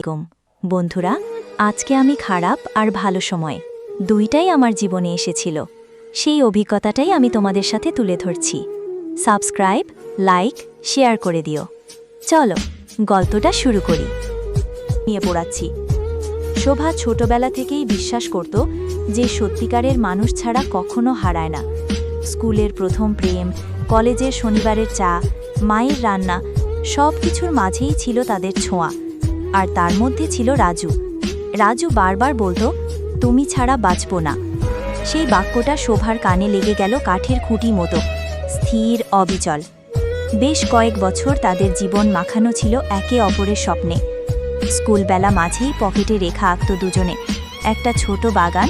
আলাইকুম বন্ধুরা, আজকে আমি খারাপ আর ভালো সময় দুইটাই আমার জীবনে এসেছিল। সেই অভিজ্ঞতাটাই আমি তোমাদের সাথে তুলে ধরছি। সাবস্ক্রাইব, লাইক, শেয়ার করে দিও। চলো গল্পটা শুরু করি। নিয়ে পড়াচ্ছি। শোভা ছোটবেলা থেকেই বিশ্বাস করত যে সত্যিকারের মানুষ ছাড়া কখনো হারায় না। স্কুলের প্রথম প্রেম, কলেজের শনিবারের চা, মায়ের রান্না, সব কিছুর মাঝেই ছিল তাদের ছোঁয়া। আর তার মধ্যে ছিল রাজু। রাজু বারবার বলতো, তুমি ছাড়া বাঁচব না। সেই বাক্যটা শোভার কানে লেগে গেল কাঠের খুঁটি মতো, স্থির, অবিচল। বেশ কয়েক বছর তাদের জীবন মাখানো ছিল একে অপরের স্বপ্নে। স্কুলবেলা মাঝেই পকেটে রেখা আঁকত দুজনে, একটা ছোট বাগান,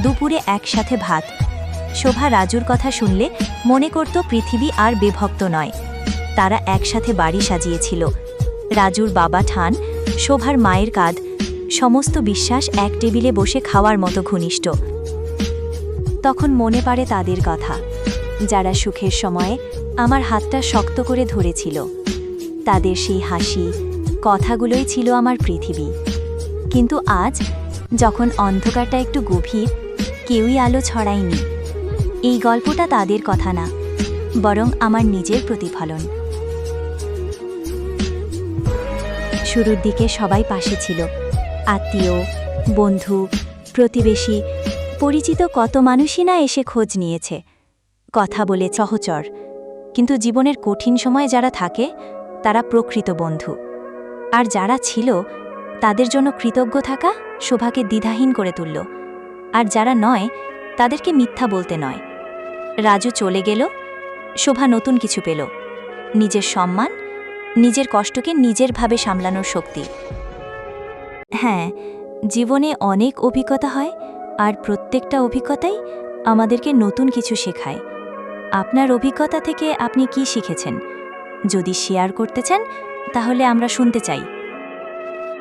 দুপুরে একসাথে ভাত। শোভা রাজুর কথা শুনলে মনে করত পৃথিবী আর বিভক্ত নয়। তারা একসাথে বাড়ি সাজিয়েছিল। রাজুর বাবা ঠান, শোভার মায়ের কাঁধ, সমস্ত বিশ্বাস এক টেবিলে বসে খাওয়ার মতো ঘনিষ্ঠ। তখন মনে পড়ে তাদের কথা, যারা সুখের সময়ে আমার হাতটা শক্ত করে ধরেছিল। তাদের সেই হাসি, কথাগুলোই ছিল আমার পৃথিবী। কিন্তু আজ যখন অন্ধকারটা একটু গভীর, কেউই আলো ছড়ায়নি। এই গল্পটা তাদের কথা না, বরং আমার নিজের প্রতিফলন। শুরুর দিকে সবাই পাশে ছিল, আত্মীয়, বন্ধু, প্রতিবেশী, পরিচিত কত মানুষই না এসে খোঁজ নিয়েছে, কথা বলে সহচর। কিন্তু জীবনের কঠিন সময়ে যারা থাকে তারা প্রকৃত বন্ধু। আর যারা ছিল তাদের জন্য কৃতজ্ঞ থাকা শোভাকে দ্বিধাহীন করে তুলল। আর যারা নয় তাদেরকে মিথ্যা বলতে নয়। রাজু চলে গেল, শোভা নতুন কিছু পেল, নিজের সম্মান, নিজের কষ্টকে নিজের ভাবে সামলানোর শক্তি। হ্যাঁ, জীবনে অনেক অভিজ্ঞতা হয়, আর প্রত্যেকটা অভিজ্ঞতাই আমাদেরকে নতুন কিছু শেখায়। আপনার অভিজ্ঞতা থেকে আপনি কি শিখেছেন? যদি শেয়ার করতে চান তাহলে আমরা শুনতে চাই।